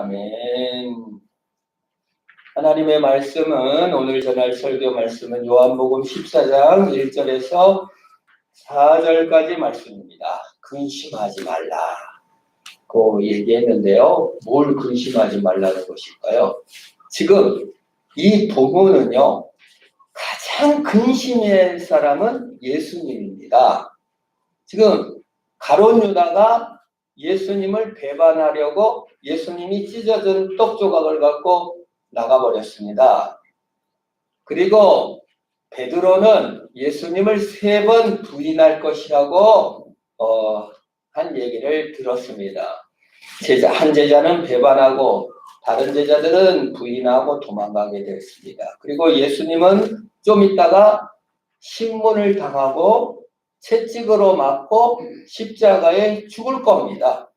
아멘. 하나님의 말씀은 오늘 전할 설교 말씀은 요한복음 14장 1절에서 4절까지 말씀입니다. 근심하지 말라고 얘기했는데요. 뭘 근심하지 말라는 것일까요? 지금 이 부분은요, 가장 근심할 사람은 예수님입니다. 지금 가룟 유다가 예수님을 배반하려고 예수님이 찢어진 떡 조각을 갖고 나가버렸습니다. 그리고 베드로는 예수님을 3번 부인할 것이라고 한 얘기를 들었습니다. 한 제자는 배반하고 다른 제자들은 부인하고 도망가게 됐습니다. 그리고 예수님은 좀 있다가 신문을 당하고 채찍으로 맞고 십자가에 죽을 겁니다.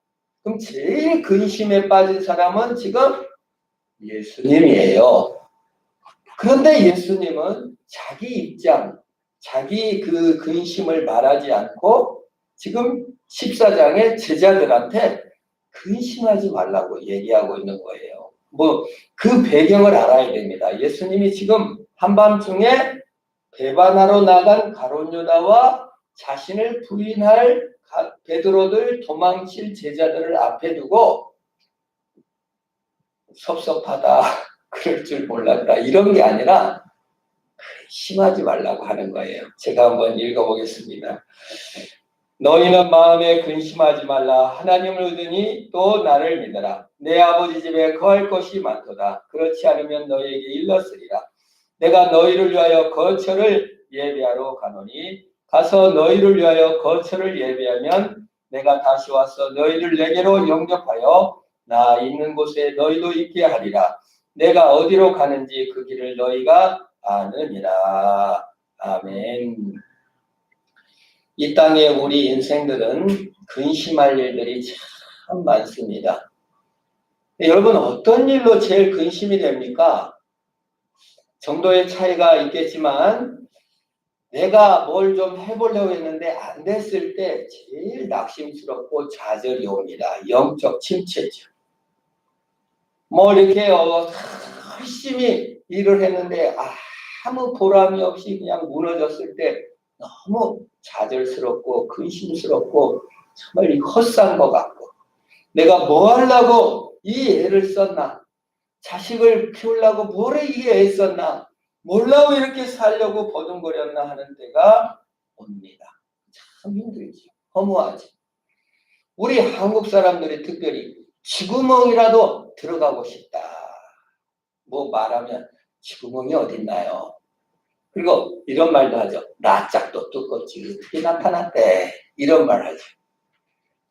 그럼 제일 근심에 빠진 사람은 지금 예수님이에요. 그런데 예수님은 자기 입장, 자기 그 근심을 말하지 않고 지금 14장의 제자들한테 근심하지 말라고 얘기하고 있는 거예요. 그 배경을 알아야 됩니다. 예수님이 지금 한밤중에 배반하러 나간 가룟 유다와 자신을 부인할 베드로들 도망칠 제자들을 앞에 두고 섭섭하다, 그럴 줄 몰랐다, 이런 게 아니라 심하지 말라고 하는 거예요. 제가 한번 읽어보겠습니다. 너희는 마음에 근심하지 말라. 하나님을 믿으니 또 나를 믿어라. 내 아버지 집에 거할 것이 많도다. 그렇지 않으면 너희에게 일렀으리라. 내가 너희를 위하여 거처를 예비하러 가노니 가서 너희를 위하여 거처를 예비하면 내가 다시 와서 너희를 내게로 영접하여 나 있는 곳에 너희도 있게 하리라. 내가 어디로 가는지 그 길을 너희가 아느니라. 아멘. 이 땅에 우리 인생들은 근심할 일들이 참 많습니다. 여러분, 어떤 일로 제일 근심이 됩니까? 정도의 차이가 있겠지만 내가 뭘 좀 해보려고 했는데 안 됐을 때 제일 낙심스럽고 좌절이 옵니다. 영적 침체죠. 이렇게 열심히 일을 했는데 아무 보람이 없이 그냥 무너졌을 때 너무 좌절스럽고 근심스럽고 정말 헛산 것 같고, 내가 뭐 하려고 이 애를 썼나, 자식을 키우려고 뭐래 이 애 썼나, 몰라고 이렇게 살려고 버둥거렸나 하는 때가 옵니다. 참 힘들지, 허무하지. 우리 한국 사람들이 특별히 쥐구멍이라도 들어가고 싶다. 말하면 쥐구멍이 어딨나요? 그리고 이런 말도 하죠. 낯짝도 두껍지 어떻게 나타났대, 이런 말 하죠.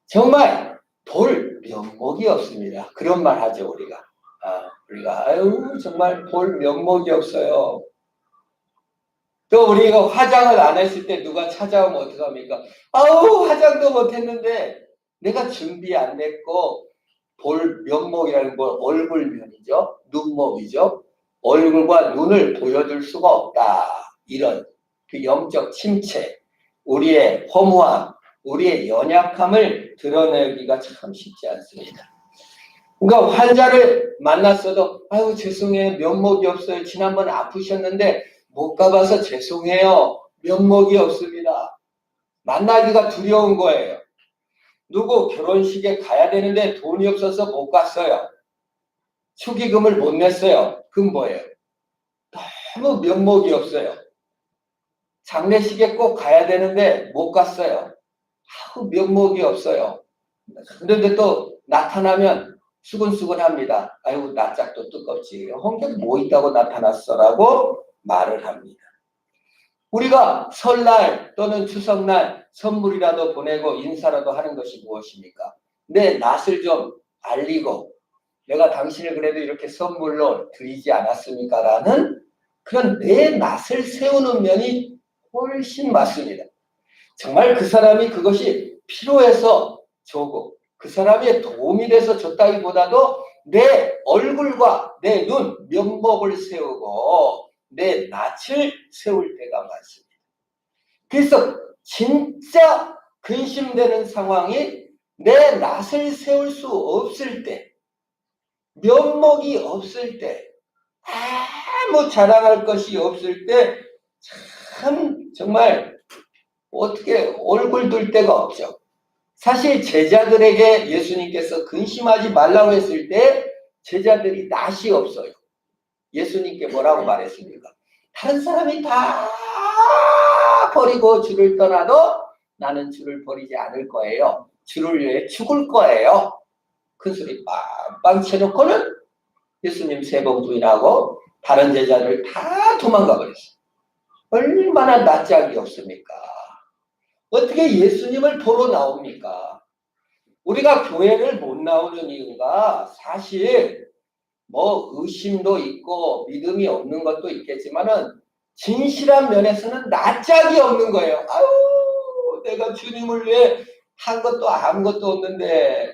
정말 볼 면목이 없습니다. 그런 말 하죠. 우리가 정말 볼 면목이 없어요. 또 우리가 화장을 안 했을 때 누가 찾아오면 어떡합니까? 화장도 못했는데, 내가 준비 안 됐고 볼 면목이라는 건 얼굴면이죠. 눈목이죠. 얼굴과 눈을 보여줄 수가 없다. 이런 그 영적 침체, 우리의 허무함, 우리의 연약함을 드러내기가 참 쉽지 않습니다. 그러니까 환자를 만났어도 죄송해요, 면목이 없어요. 지난번에 아프셨는데 못 가봐서 죄송해요, 면목이 없습니다. 만나기가 두려운 거예요. 누구 결혼식에 가야 되는데 돈이 없어서 못 갔어요. 축의금을 못 냈어요. 그건 뭐예요? 너무 면목이 없어요. 장례식에 꼭 가야 되는데 못 갔어요. 면목이 없어요. 그런데 또 나타나면 수근수근합니다. 낯짝도 두껍지, 홍경 뭐 있다고 나타났어라고 말을 합니다. 우리가 설날 또는 추석날 선물이라도 보내고 인사라도 하는 것이 무엇입니까? 내 낯을 좀 알리고, 내가 당신을 그래도 이렇게 선물로 드리지 않았습니까? 라는 그런 내 낯을 세우는 면이 훨씬 맞습니다. 정말 그 사람이 그것이 필요해서 주고 그 사람의 도움이 돼서 줬다기보다도 내 얼굴과 내 눈, 면목을 세우고 내 낯을 세울 때가 많습니다. 그래서 진짜 근심되는 상황이 내 낯을 세울 수 없을 때, 면목이 없을 때, 아무 자랑할 것이 없을 때, 참, 정말, 어떻게 얼굴 둘 데가 없죠. 사실 제자들에게 예수님께서 근심하지 말라고 했을 때, 제자들이 낯이 없어요. 예수님께 뭐라고 말했습니까? 다른 사람이 다 버리고 주를 떠나도 나는 주를 버리지 않을 거예요. 주를 위해 죽을 거예요. 큰 소리 빵빵 쳐놓고는 예수님 3번 부인하고 다른 제자들 다 도망가 버렸어요. 얼마나 낯짝이 없습니까? 어떻게 예수님을 보러 나옵니까? 우리가 교회를 못 나오는 이유가 사실 뭐 의심도 있고 믿음이 없는 것도 있겠지만은 진실한 면에서는 낯짝이 없는 거예요. 아유, 내가 주님을 위해 한 것도 아무것도 없는데,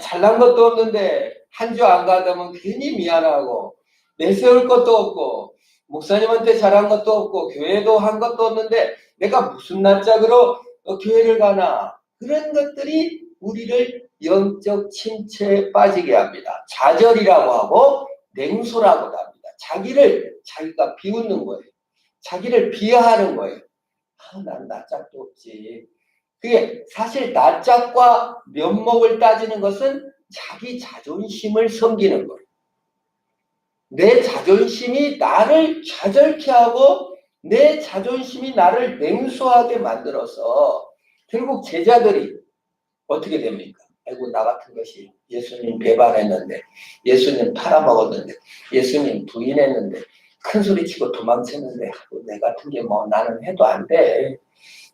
잘난 것도 없는데 한 주 안 가다면 괜히 미안하고 내세울 것도 없고 목사님한테 잘한 것도 없고 교회도 한 것도 없는데 내가 무슨 낯짝으로 교회를 가나. 그런 것들이 우리를 영적 침체에 빠지게 합니다. 좌절이라고 하고 냉소라고도 합니다. 자기가 비웃는 거예요. 자기를 비하하는 거예요. 난 낯짝도 없지. 그게 사실 낯짝과 면목을 따지는 것은 자기 자존심을 섬기는 거예요. 내 자존심이 나를 좌절케 하고 내 자존심이 나를 냉소하게 만들어서 결국 제자들이 어떻게 됩니까? 아이고, 나 같은 것이 예수님 배반했는데, 예수님 팔아먹었는데, 예수님 부인했는데, 큰 소리치고 도망쳤는데, 내 같은 게 뭐 나는 해도 안 돼.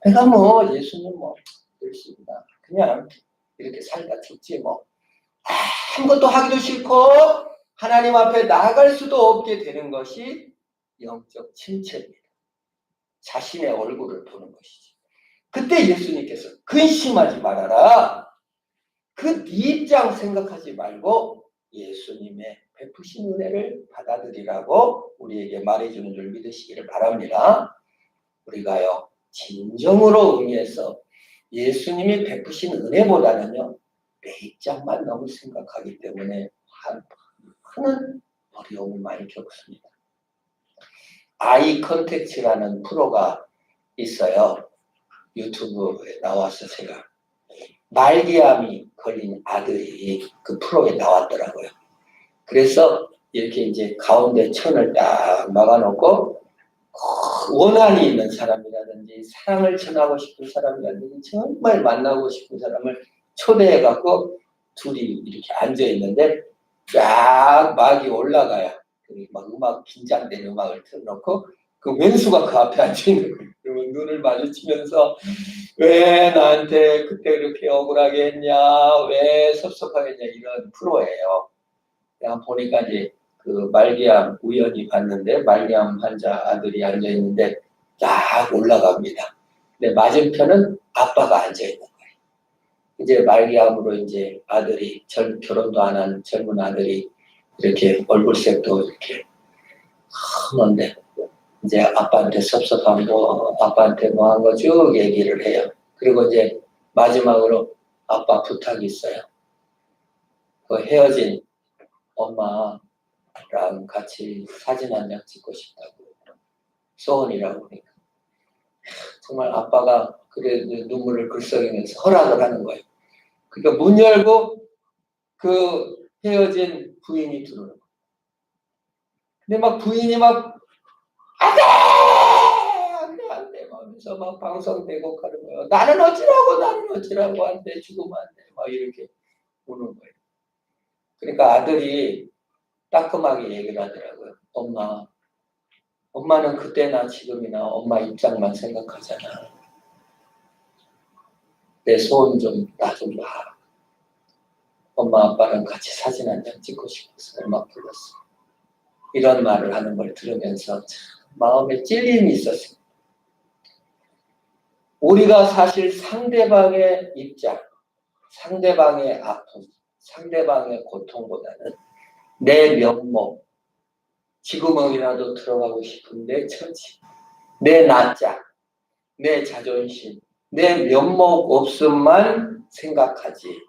내가 뭐 예수님 뭐 그렇습니다. 그냥 이렇게 살다 죽지 뭐. 아무것도 하기도 싫고 하나님 앞에 나아갈 수도 없게 되는 것이 영적 침체입니다. 자신의 얼굴을 보는 것이지. 그때 예수님께서 근심하지 말아라. 그 네 입장 생각하지 말고 예수님의 베푸신 은혜를 받아들이라고 우리에게 말해주는 줄 믿으시기를 바랍니다. 우리가요, 진정으로 의미해서 예수님이 베푸신 은혜보다는요, 내 입장만 너무 생각하기 때문에 많은 어려움을 많이 겪습니다. 아이 컨택츠라는 프로가 있어요. 유튜브에 나와서 제가 말기암이 걸린 아들이 그 프로에 나왔더라고요. 그래서 이렇게 이제 가운데 천을 딱 막아놓고 원한이 있는 사람이라든지 사랑을 전하고 싶은 사람이라든지 정말 만나고 싶은 사람을 초대해갖고 둘이 이렇게 앉아있는데 쫙 막이 올라가야 막 음악 긴장된 음악을 틀어놓고 그 왼수가 그 앞에 앉아있는 거예요. 그러면 눈을 마주치면서 왜 나한테 그때 그렇게 억울하게 했냐, 왜 섭섭하게 했냐, 이런 프로예요. 그냥 보니까 이제 그 말기암 우연히 봤는데 말기암 환자 아들이 앉아 있는데 쫙 올라갑니다. 근데 맞은편은 아빠가 앉아 있는 거예요. 이제 말기암으로 이제 아들이 결혼도 안 한 젊은 아들이 이렇게 얼굴색도 이렇게 하는데 이제 아빠한테 섭섭한 거, 아빠한테 뭐 한 거 쭉 얘기를 해요. 그리고 이제 마지막으로 아빠 부탁이 있어요. 그 헤어진 엄마랑 같이 사진 한 장 찍고 싶다고 소원이라고 하니까 정말 아빠가 그래 눈물을 글썽이면서 허락을 하는 거예요. 그러니까 문 열고 그 헤어진 부인이 들어오는 거예요. 근데 막 부인이 막 안돼 안돼 안돼 하면서 막 방송되고 하는 거예요. 나는 어찌라고 안돼 죽으면 안돼 막 이렇게 우는 거예요. 그러니까 아들이 따끔하게 얘기를 하더라고요. 엄마는 그때나 지금이나 엄마 입장만 생각하잖아. 내 소원 좀 나 좀 봐. 엄마 아빠랑 같이 사진 한 장 찍고 싶어서 음악 불렀어. 이런 말을 하는 걸 들으면서 참 마음에 찔림이 있었습니다. 우리가 사실 상대방의 입장, 상대방의 아픔, 상대방의 고통보다는 내 면목, 지구멍이라도 들어가고 싶은 내 처지, 내 낯짝, 내 자존심, 내 면목 없음만 생각하지.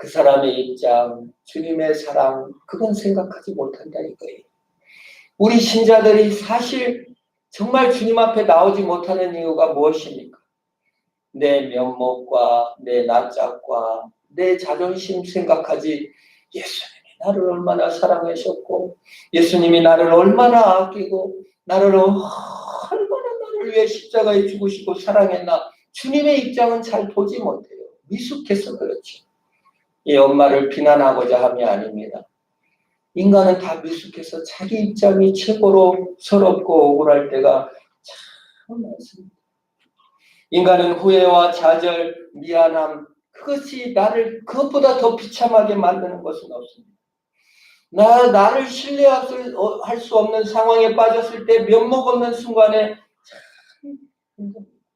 그 사람의 입장, 주님의 사랑, 그건 생각하지 못한다는 거예요. 우리 신자들이 사실 정말 주님 앞에 나오지 못하는 이유가 무엇입니까? 내 면목과 내 낯짝과 내 자존심 생각하지, 예수님이 나를 얼마나 사랑하셨고 예수님이 나를 얼마나 아끼고 나를 얼마나 나를 위해 십자가에 죽으시고 사랑했나, 주님의 입장은 잘 보지 못해요. 미숙해서 그렇죠. 이 엄마를 비난하고자 함이 아닙니다. 인간은 다 미숙해서 자기 입장이 최고로 서럽고 억울할 때가 참 많습니다. 인간은 후회와 좌절, 미안함, 그것이 나를 그것보다 더 비참하게 만드는 것은 없습니다. 나를 신뢰할 수 없는 상황에 빠졌을 때 면목 없는 순간에 참,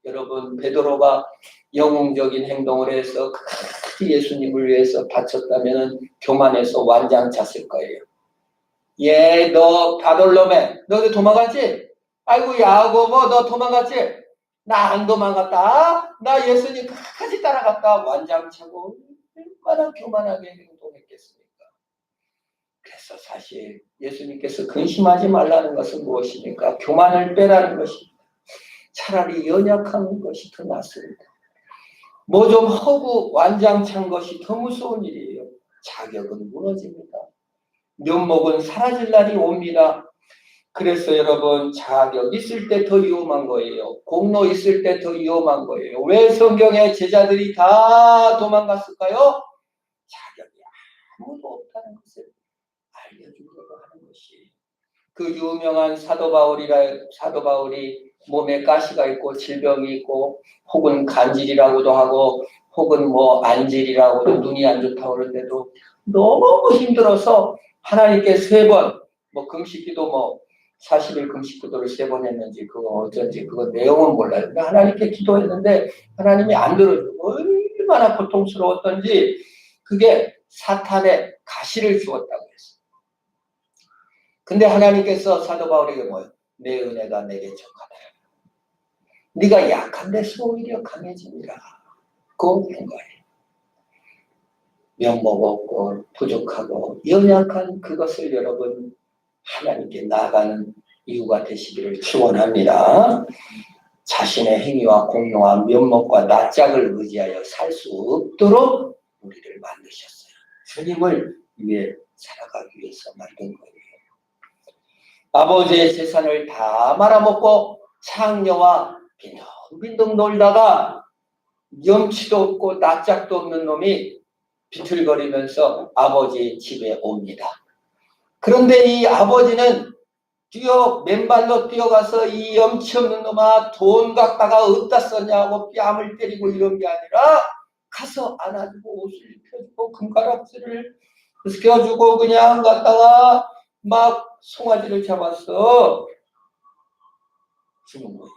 여러분, 베드로가 영웅적인 행동을 해서 예수님을 위해서 바쳤다면 교만해서 완장 찼을 거예요. 너 바돌로메, 너도 도망갔지? 아이고 야고보, 너 도망갔지? 나 안 도망갔다. 나 예수님 끝까지 따라갔다. 완장 차고 얼마나 교만하게 행동했겠습니까? 그래서 사실 예수님께서 근심하지 말라는 것은 무엇입니까? 교만을 빼라는 것입니다. 차라리 연약한 것이 더 낫습니다. 뭐 좀 허구 완장찬 것이 더 무서운 일이에요. 자격은 무너집니다. 면목은 사라질 날이 옵니다. 그래서 여러분, 자격 있을 때 더 위험한 거예요. 공로 있을 때 더 위험한 거예요. 왜 성경의 제자들이 다 도망갔을까요? 자격이 아무도 없다는 것을 알려주려고 하는 것이. 그 유명한 사도 바울이 몸에 가시가 있고 질병이 있고 혹은 간질이라고도 하고 혹은 뭐 안질이라고도, 눈이 안 좋다고 그러는데도 너무 힘들어서 하나님께 3번 뭐 금식기도 40일 금식기도를 3번 했는지 그거 어쩐지 그거 내용은 몰라요. 근데 하나님께 기도했는데 하나님이 안 들어주고 얼마나 고통스러웠던지, 그게 사탄의 가시를 주었다고 했어요. 근데 하나님께서 사도 바울에게 뭐예요? 내 은혜가 내게 족하다. 네가 약한 데서 오히려 강해집니다. 그건 거예요. 면목 없고 부족하고 연약한 그것을 여러분 하나님께 나아가는 이유가 되시기를 축원합니다. 자신의 행위와 공로와 면목과 낯짝을 의지하여 살 수 없도록 우리를 만드셨어요. 주님을 위해 살아가기 위해서 만든 거예요. 아버지의 재산을 다 말아먹고 창녀와 빈둥빈둥 놀다가 염치도 없고 낯짝도 없는 놈이 비틀거리면서 아버지 집에 옵니다. 그런데 이 아버지는 맨발로 뛰어가서 이 염치 없는 놈아 돈 갖다가 어디다 썼냐고 뺨을 때리고 이런 게 아니라 가서 안아주고 옷을 입혀주고 금가락지를 껴주고 그냥 갖다가 막 송아지를 잡았어 주는 거예요.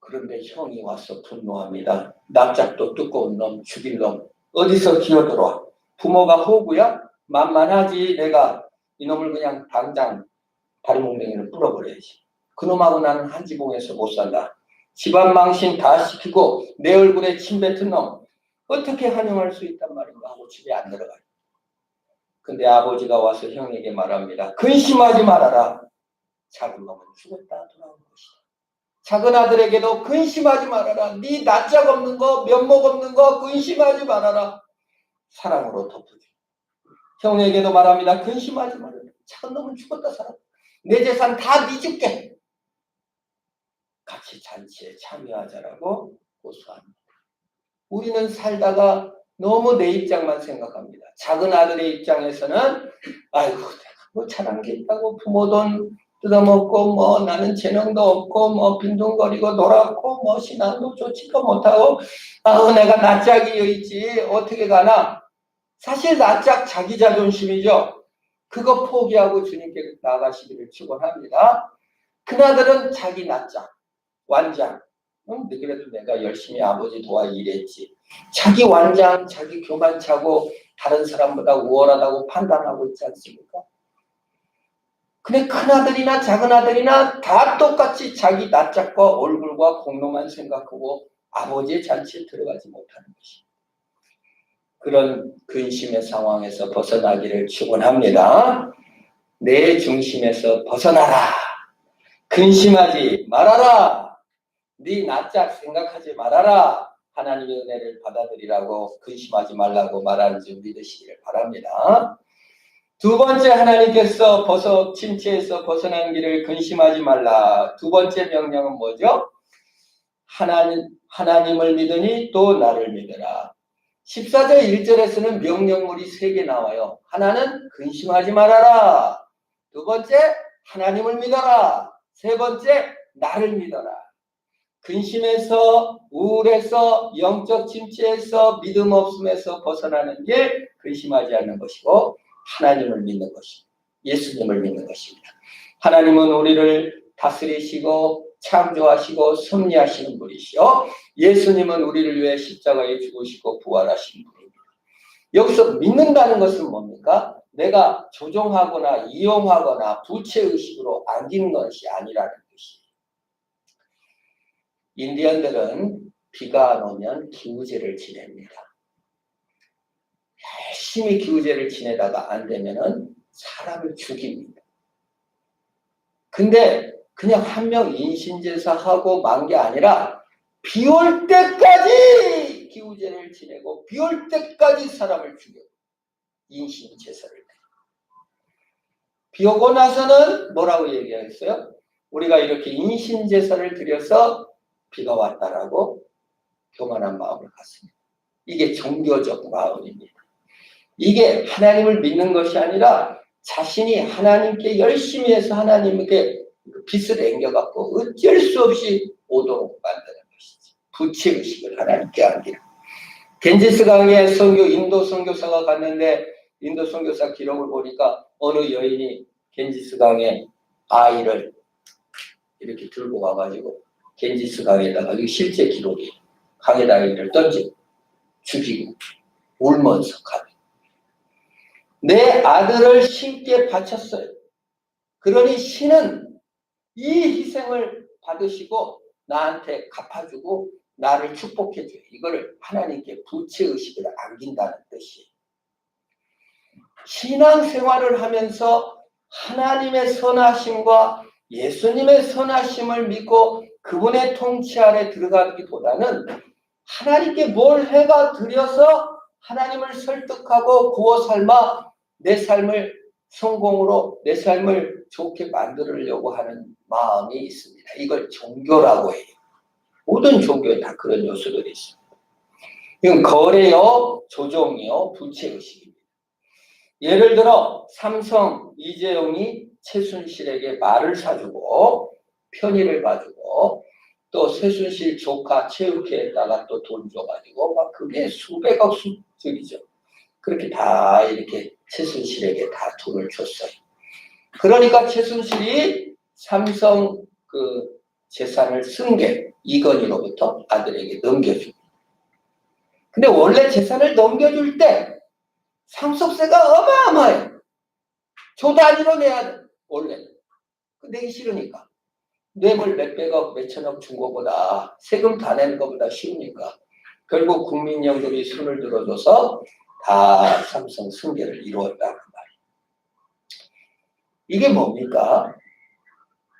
그런데 형이 와서 분노합니다. 납작도 두꺼운 놈, 죽일 놈, 어디서 기어들어와? 부모가 호구야? 만만하지. 내가 이놈을 그냥 당장 다리 몽둥이를 뿌려버려야지. 그놈하고 나는 한 지붕에서 못 산다. 집안 망신 다 시키고 내 얼굴에 침 뱉은 놈 어떻게 환영할 수 있단 말인가 하고 집에 안 들어가요. 근데 아버지가 와서 형에게 말합니다. 근심하지 말아라. 작은 놈은 죽었다 돌아온 것이다. 작은 아들에게도 근심하지 말아라. 네 낯짝 없는 거, 면목 없는 거 근심하지 말아라. 사랑으로 덮어줘. 형에게도 말합니다. 근심하지 말아라. 작은 놈은 죽었다 살았다. 내 재산 다 네 줄게. 같이 잔치에 참여하자라고 고소합니다. 우리는 살다가 너무 내 입장만 생각합니다. 작은 아들의 입장에서는 아이고 내가 뭐 잘한 게 있다고 부모 돈 뜯어먹고 나는 재능도 없고 빈둥거리고 놀았고 신앙도 좋지도 못하고 내가 낯짝이여 있지 어떻게 가나. 사실 낯짝 자기 자존심이죠. 그거 포기하고 주님께 나아가시기를 축원합니다. 그나들은 자기 낯짝 완장. 그래도 내가 열심히 아버지 도와 일했지. 자기 완장, 자기 교만차고 다른 사람보다 우월하다고 판단하고 있지 않습니까? 근데 큰아들이나 작은아들이나 다 똑같이 자기 낯짝과 얼굴과 공로만 생각하고 아버지의 잔치에 들어가지 못하는 것이. 그런 근심의 상황에서 벗어나기를 축원합니다. 내 중심에서 벗어나라. 근심하지 말아라. 네 낯짝 생각하지 말아라. 하나님의 은혜를 받아들이라고 근심하지 말라고 말하는 줄 믿으시기를 바랍니다. 두 번째, 하나님께서 침체에서 벗어난 길을 근심하지 말라. 두 번째 명령은 뭐죠? 하나님을 믿으니 또 나를 믿어라. 14절 1절에서는 명령물이 3개 나와요. 하나는 근심하지 말아라. 두 번째, 하나님을 믿어라. 세 번째, 나를 믿어라. 근심에서, 우울에서, 영적 침체에서, 믿음 없음에서 벗어나는 게 근심하지 않는 것이고 하나님을 믿는 것입니다. 예수님을 믿는 것입니다. 하나님은 우리를 다스리시고 창조하시고 섭리하시는 분이시요, 예수님은 우리를 위해 십자가에 죽으시고 부활하신 분입니다. 여기서 믿는다는 것은 뭡니까? 내가 조종하거나 이용하거나 부채의식으로 안기는 것이 아니라는 것이에요. 인디언들은 비가 안 오면 기우제를 지냅니다. 열심히 기우제를 지내다가 안 되면은 사람을 죽입니다. 근데 그냥 한 명 인신제사하고 만 게 아니라 비 올 때까지 기우제를 지내고 비 올 때까지 사람을 죽여요. 인신제사를. 비 오고 나서는 뭐라고 얘기했어요? 우리가 이렇게 인신제사를 드려서 비가 왔다라고 교만한 마음을 갖습니다. 이게 종교적 마음입니다. 이게 하나님을 믿는 것이 아니라 자신이 하나님께 열심히 해서 하나님께 빚을 앵겨갖고 어쩔 수 없이 오도록 만드는 것이지. 부채의식을 하나님께 안기는. 겐지스 강에 인도 선교사가 갔는데 인도 선교사 기록을 보니까 어느 여인이 겐지스 강에 아이를 이렇게 들고 와가지고 겐지스 강에다가, 이게 실제 기록이에요. 강에다 아이를 던지고 죽이고 울면서 가요. 내 아들을 신께 바쳤어요. 그러니 신은 이 희생을 받으시고 나한테 갚아주고 나를 축복해줘요. 이거를 하나님께 부채의식을 안긴다는 뜻이에요. 신앙생활을 하면서 하나님의 선하심과 예수님의 선하심을 믿고 그분의 통치 아래 들어가기보다는 하나님께 뭘 해가 드려서 하나님을 설득하고 구워 삶아 내 삶을 성공으로, 내 삶을 좋게 만들려고 하는 마음이 있습니다. 이걸 종교라고 해요. 모든 종교에 다 그런 요소들이 있습니다. 이건 거래요, 조종이요, 부채의식입니다. 예를 들어 삼성 이재용이 최순실에게 말을 사주고 편의를 봐주고 또 최순실 조카 최욱혜에다가 또 돈 줘가지고 막 그게 수백억 수준이죠. 그렇게 다 이렇게 최순실에게 다 돈을 줬어요. 그러니까 최순실이 삼성 그 재산을 승계 이건희로부터 아들에게 넘겨줍니다. 근데 원래 재산을 넘겨줄 때 상속세가 어마어마해요. 조 단위로 내야 돼. 원래 내기 싫으니까. 뇌물 몇백억 몇천억 준 거보다 세금 다 내는 것보다 쉬우니까 결국 국민연금이 손을 들어줘서 다 삼성 승계를 이루었다는 말이에요. 이게 뭡니까?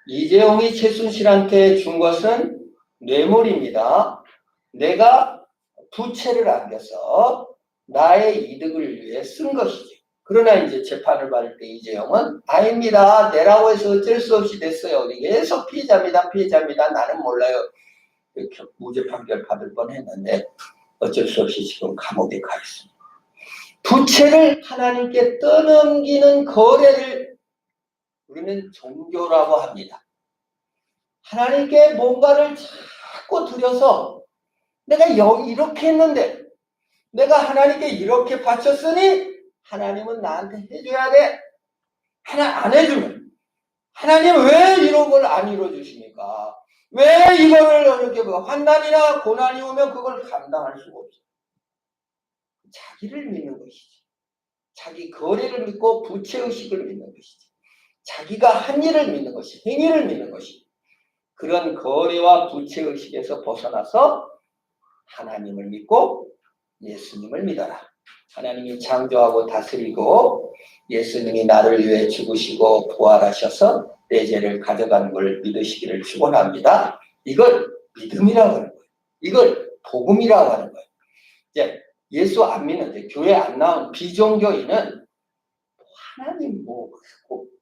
이재용이 최순실한테 준 것은 뇌물입니다. 내가 부채를 안겨서 나의 이득을 위해 쓴 것이지. 그러나 이제 재판을 받을 때 이재용은 아닙니다. 내라고 해서 어쩔 수 없이 냈어요. 계속 피해자입니다. 나는 몰라요. 이렇게 무죄 판결 받을 뻔했는데 어쩔 수 없이 지금 감옥에 가 있습니다. 부채를 하나님께 떠넘기는 거래를 우리는 종교라고 합니다. 하나님께 뭔가를 자꾸 드려서 내가 이렇게 했는데 내가 하나님께 이렇게 바쳤으니 하나님은 나한테 해줘야 돼. 하나 안 해주면 하나님 왜 이런 걸 안 이루어주십니까? 왜 이거를 이렇게 환난이나 고난이 오면 그걸 감당할 수가 없어요. 자기를 믿는 것이지. 자기 거래를 믿고 부채의식을 믿는 것이지. 자기가 한 일을 믿는 것이, 행위를 믿는 것이. 그런 거래와 부채의식에서 벗어나서 하나님을 믿고 예수님을 믿어라. 하나님이 창조하고 다스리고 예수님이 나를 위해 죽으시고 부활하셔서 내 죄를 가져간 걸 믿으시기를 축원합니다. 이걸 믿음이라고 하는 거예요. 이걸 복음이라고 하는 거예요. 이제 예수 안 믿는, 이제 교회 안 나온 비종교인은 하나님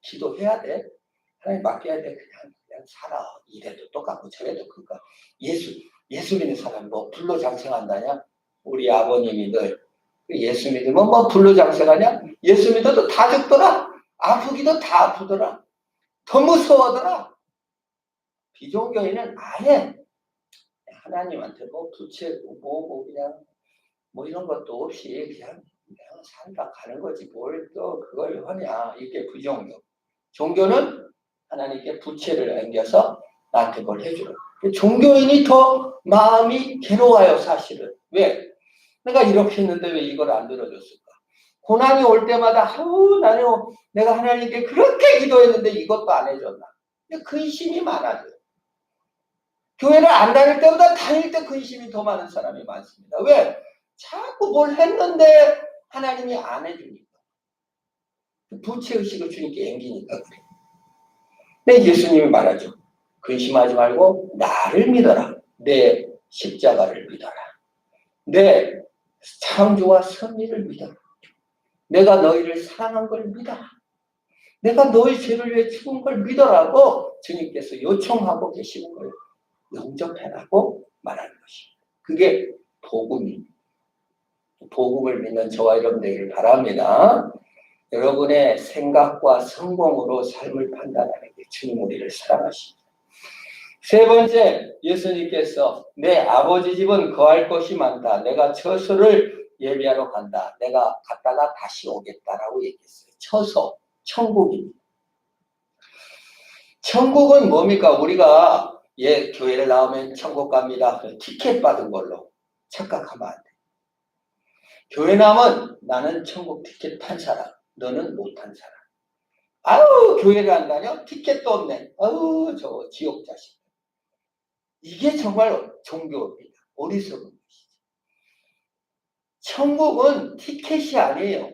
기도해야 돼. 하나님 맡겨야 돼. 그냥 살아. 이래도 똑같고 저래도 그거. 예수 믿는 사람 불로장생한다냐? 우리 아버님이 늘 예수 믿으면 불로장생하냐? 예수 믿어도 다 죽더라. 아프기도 다 아프더라. 더 무서워하더라. 비종교인은 아예 하나님한테 부채고 그냥 이런 것도 없이 그냥 살다 가는 거지 뭘 또 그걸 하냐. 이게 부종교. 종교는 하나님께 부채를 안겨서 나한테 뭘 해주라. 종교인이 더 마음이 괴로워요, 사실은. 왜? 내가 이렇게 했는데 왜 이걸 안 들어줬을까? 고난이 올 때마다 나는 내가 하나님께 그렇게 기도했는데 이것도 안 해줬나? 근심이 많아져요. 교회를 안 다닐 때보다 다닐 때 근심이 더 많은 사람이 많습니다. 왜? 자꾸 뭘 했는데 하나님이 안 해주니까. 부채의식을 주님께 앵기니까 그래. 근데 예수님이 말하죠. 근심하지 말고 나를 믿어라. 내 십자가를 믿어라. 내 창조와 섭리를 믿어라. 내가 너희를 사랑한 걸 믿어라. 내가 너희 죄를 위해 죽은 걸 믿어라고 주님께서 요청하고 계시는 거예요. 영접해라고 말하는 것입니다. 그게 복음입니다. 복음을 믿는 저와 여러분 되기를 바랍니다. 여러분의 생각과 성공으로 삶을 판단하는 게 주님 우리를 사랑하십니다. 세 번째, 예수님께서 내 아버지 집은 거할 것이 많다. 내가 처소를 예비하러 간다. 내가 갔다가 다시 오겠다라고 얘기했어요. 처소, 천국입니다. 천국은 뭡니까? 우리가 교회를 나오면 천국 갑니다. 티켓 받은 걸로 착각하면 안 돼. 교회 나오면 나는 천국 티켓 탄 사람, 너는 못 탄 사람. 아유, 교회를 안 다녀? 티켓도 없네. 아유, 저 지옥 자식. 이게 정말 종교입니다. 어리석은 것이죠. 천국은 티켓이 아니에요.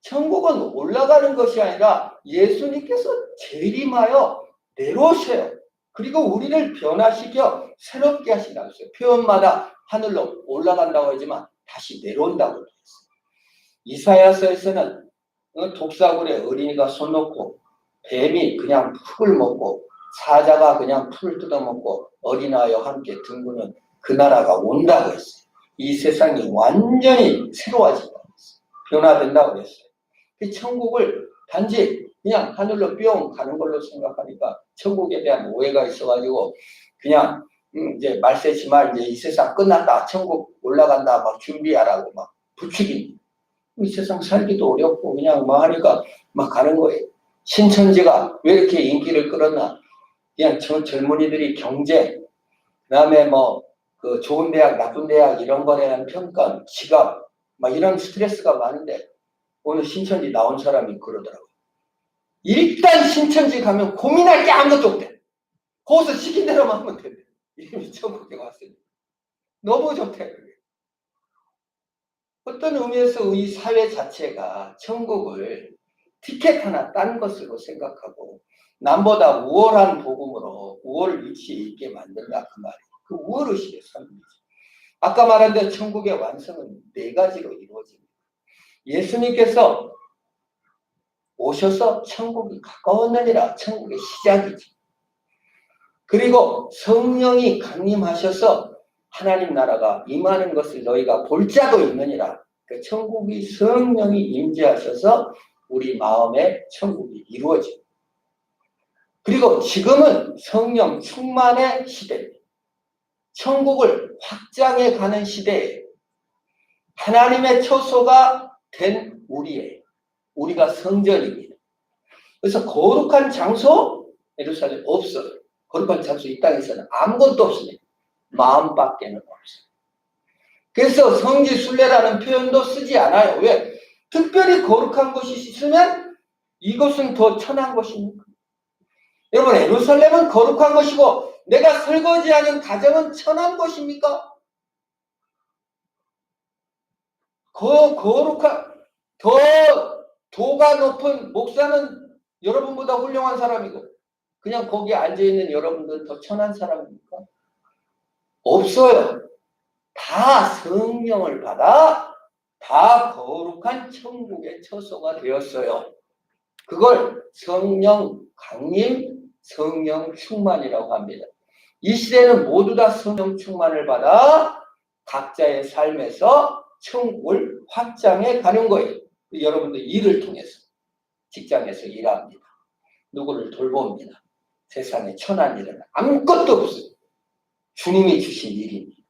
천국은 올라가는 것이 아니라 예수님께서 재림하여 내려오세요. 그리고 우리를 변화시켜 새롭게 하신다고 했어요. 표현마다 하늘로 올라간다고 하지만 다시 내려온다고 했어요. 이사야서에서는 독사굴에 어린이가 손 놓고 뱀이 그냥 풀을 먹고 사자가 그냥 풀을 뜯어먹고 어린아이와 함께 둥그는 그 나라가 온다고 했어요. 이 세상이 완전히 새로워진다고 했어요. 변화된다고 했어요. 그 천국을 단지 그냥 하늘로 뿅 가는 걸로 생각하니까 천국에 대한 오해가 있어가지고 그냥 이제 말세지만 이제 이 세상 끝났다. 천국 올라간다. 막 준비하라고 막 부추깁니다. 이 세상 살기도 어렵고 그냥 하니까 막 가는 거예요. 신천지가 왜 이렇게 인기를 끌었나? 그냥 젊은이들이 경제, 그 다음에 그 좋은 대학, 나쁜 대학 이런 거에 대한 평가, 지갑, 막 이런 스트레스가 많은데 오늘 신천지 나온 사람이 그러더라고요. 일단 신천지 가면 고민할 게 아무것도 없대. 거기서 시킨 대로만 하면 된대. 이름이 천국에 왔으니. 너무 좋대. 그게. 어떤 의미에서 이 사회 자체가 천국을 티켓 하나 딴 것으로 생각하고 남보다 우월한 복음으로 우월 위치에 있게 만든다 그 말이에요. 그 우월의식의 삶이죠. 아까 말한 대로 천국의 완성은 네 가지로 이루어집니다. 예수님께서 오셔서 천국이 가까웠느니라. 천국의 시작이지. 그리고 성령이 강림하셔서 하나님 나라가 임하는 것을 너희가 볼 자도 있느니라. 그 천국이 성령이 임재하셔서 우리 마음에 천국이 이루어집니다. 그리고 지금은 성령 충만의 시대입니다. 천국을 확장해 가는 시대에 하나님의 처소가 된 우리가 성전입니다. 그래서 거룩한 장소 예루살렘 없어요. 거룩한 장소 이 땅에서는 아무것도 없습니다. 마음밖에는 없어요. 그래서 성지순례라는 표현도 쓰지 않아요. 왜? 특별히 거룩한 곳이 있으면 이것은 더 천한 것입니까? 여러분, 예루살렘은 거룩한 것이고 내가 설거지하는 가정은 천한 것입니까? 거룩한, 더 도가 높은 목사는 여러분보다 훌륭한 사람이고, 그냥 거기에 앉아있는 여러분들 더 천한 사람입니까? 없어요. 다 성령을 받아 다 거룩한 천국의 처소가 되었어요. 그걸 성령 강림, 성령 충만이라고 합니다. 이 시대는 모두 다 성령 충만을 받아 각자의 삶에서 천국을 확장해 가는 거예요. 여러분들 일을 통해서, 직장에서 일합니다. 누구를 돌봅니다. 세상에 천한 일은 아무것도 없어요. 주님이 주신 일입니다.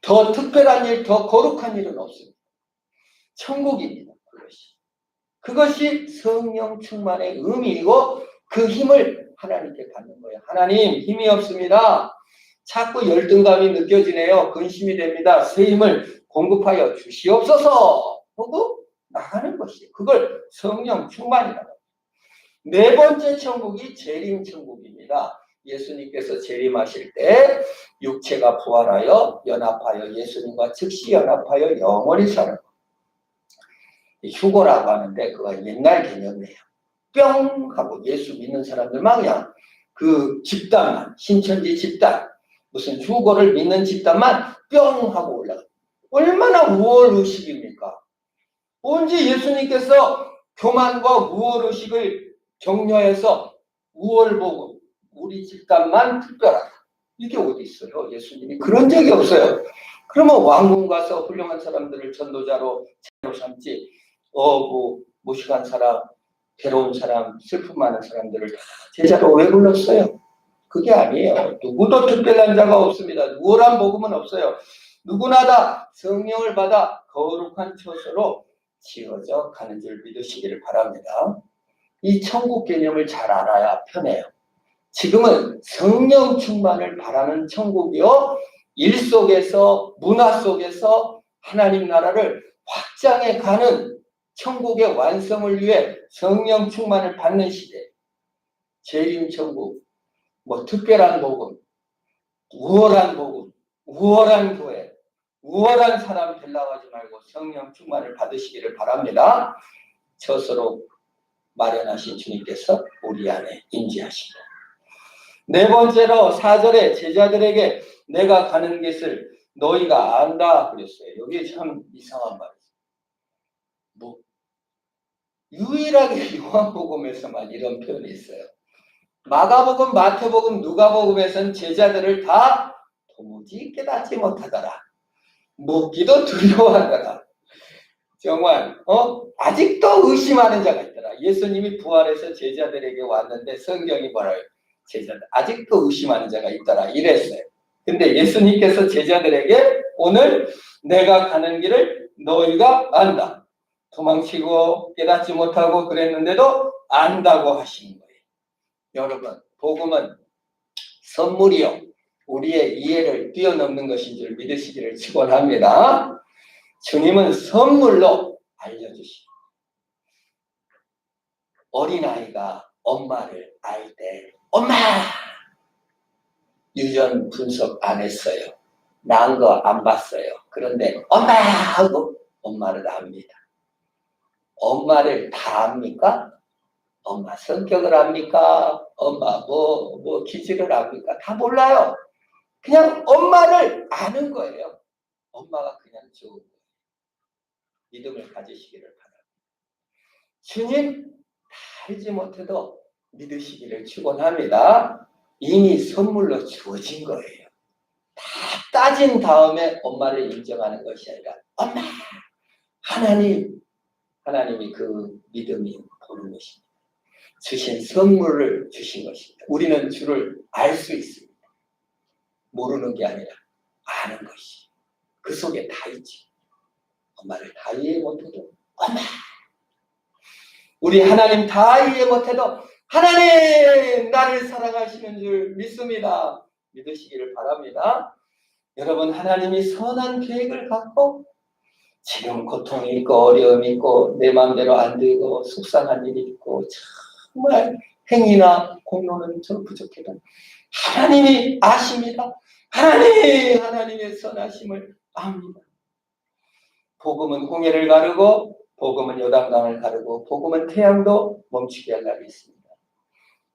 더 특별한 일, 더 거룩한 일은 없습니다. 천국입니다. 그것이 성령 충만의 의미이고 그 힘을 하나님께 받는 거예요. 하나님 힘이 없습니다. 자꾸 열등감이 느껴지네요. 근심이 됩니다. 새 힘을 공급하여 주시옵소서 하고 나가는 것이에요. 그걸 성령 충만이라고 합니다. 네 번째 천국이 재림 천국입니다. 예수님께서 재림하실 때 육체가 부활하여 연합하여 예수님과 즉시 연합하여 영원히 사는 것. 휴거라고 하는데 그거 옛날 개념이에요. 뿅 하고 예수 믿는 사람들만 그냥 그 집단만, 신천지 집단, 무슨 휴거를 믿는 집단만 뿅 하고 올라가. 얼마나 우월의식입니까? 언제 예수님께서 교만과 우월의식을 격려해서 우월복음, 우리 집단만 특별하다. 이게 어디 있어요? 예수님이 그런 적이 없어요. 그러면 왕궁 가서 훌륭한 사람들을 전도자로 삼지, 무식한 사람, 괴로운 사람, 슬픔 많은 사람들을 다 제자로 왜 불렀어요? 그게 아니에요. 누구도 특별한 자가 없습니다. 우월한 복음은 없어요. 누구나 다 성령을 받아 거룩한 처소로 지어져 가는 줄 믿으시기를 바랍니다. 이 천국 개념을 잘 알아야 편해요. 지금은 성령 충만을 바라는 천국이요. 일 속에서, 문화 속에서 하나님 나라를 확장해 가는 천국의 완성을 위해 성령 충만을 받는 시대. 재림 천국, 특별한 복음, 우월한 복음, 우월한 교회, 우월한 사람 되려고 하지 말고 성령 충만을 받으시기를 바랍니다. 저서로 마련하신 주님께서 우리 안에 임재하십니다. 네 번째로 4절에 제자들에게 내가 가는 길을 너희가 안다 그랬어요. 여기 참 이상한 말이에요. 유일하게 요한복음에서만 이런 표현이 있어요. 마가복음, 마태복음, 누가복음에서는 제자들을 다 도무지 깨닫지 못하더라. 묻기도 두려워하더라. 정말 아직도 의심하는 자가 있더라. 예수님이 부활해서 제자들에게 왔는데 성경이 뭐라요? 제자들 아직도 의심하는 자가 있더라 이랬어요. 근데 예수님께서 제자들에게 오늘 내가 가는 길을 너희가 안다. 도망치고 깨닫지 못하고 그랬는데도 안다고 하시는 거예요. 여러분, 복음은 선물이요. 우리의 이해를 뛰어넘는 것인 줄 믿으시기를 축원합니다. 주님은 선물로 알려주십니다. 어린아이가 엄마를 알 때 엄마! 유전 분석 안 했어요. 낳은 거 안 봤어요. 그런데 엄마! 하고 엄마를 압니다. 엄마를 다 압니까? 엄마 성격을 압니까? 엄마 기질을 압니까? 다 몰라요. 그냥 엄마를 아는 거예요. 엄마가 그냥 좋은 거예요. 믿음을 가지시기를 바랍니다. 주님 다 알지 못해도 믿으시기를 축원합니다. 이미 선물로 주어진 거예요. 다 따진 다음에 엄마를 인정하는 것이 아니라 엄마! 하나님이 그 믿음이 보는 것입니다. 주신 선물을 주신 것입니다. 우리는 주를 알 수 있습니다. 모르는 게 아니라 아는 것이. 그 속에 다 있지. 엄마를 다 이해 못해도 엄마! 우리 하나님 다 이해 못해도 하나님 나를 사랑하시는 줄 믿습니다. 믿으시기를 바랍니다. 여러분 하나님이 선한 계획을 갖고 지금 고통이 있고 어려움이 있고 내 마음대로 안 되고 속상한 일이 있고 정말 행위나 공로는 저 부족해도 하나님이 아십니다. 하나님의 선하심을 압니다. 복음은 홍해를 가르고 복음은 요단강을 가르고 복음은 태양도 멈추게 할 날이 있습니다.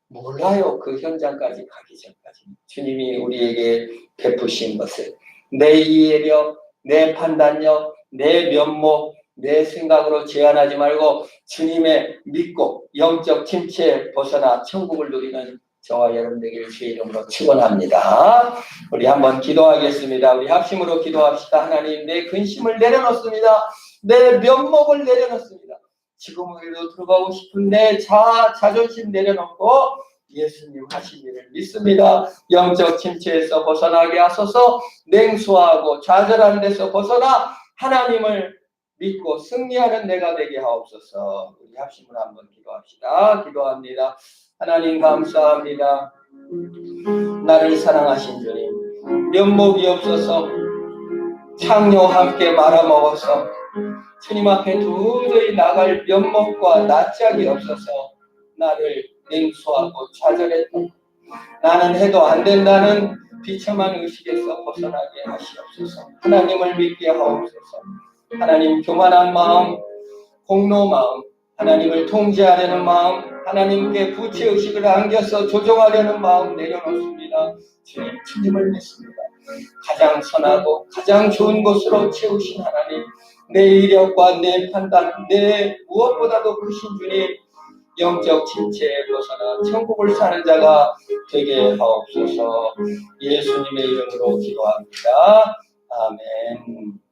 몰라요. 그 현장까지 가기 전까지 주님이 우리에게 베푸신 것을 내 이해력, 내 판단력, 내 면목, 내 생각으로 제한하지 말고 주님의 믿고 영적 침체에 벗어나 천국을 누리는 저와 여러분 되기를 주의 이름으로 축원합니다. 우리 한번 기도하겠습니다. 우리 합심으로 기도합시다. 하나님, 내 근심을 내려놓습니다. 내 면목을 내려놓습니다. 지금으로 들어가고 싶은 내 자존심 내려놓고 예수님 하신 일을 믿습니다. 영적 침체에서 벗어나게 하소서. 냉소하고 좌절한 데서 벗어나 하나님을 믿고 승리하는 내가 되게 하옵소서. 우리 합심으로 한번 기도합시다. 기도합니다. 하나님 감사합니다. 나를 사랑하신 주님, 면목이 없어서 창녀와 함께 말아먹어서 주님 앞에 도저히 나갈 면목과 낯짝이 없어서 나를 냉소하고 좌절했던, 나는 해도 안 된다는 비참한 의식에서 벗어나게 하시옵소서. 하나님을 믿게 하옵소서. 하나님, 교만한 마음, 공로 마음, 하나님을 통제하려는 마음, 하나님께 부채의식을 안겨서 조종하려는 마음 내려놓습니다. 주님을 믿습니다. 가장 선하고 가장 좋은 곳으로 채우신 하나님, 내 이력과 내 판단, 내 무엇보다도 크신 주님, 영적 침체에 벗어나 천국을 사는 자가 되게 하옵소서. 예수님의 이름으로 기도합니다. 아멘.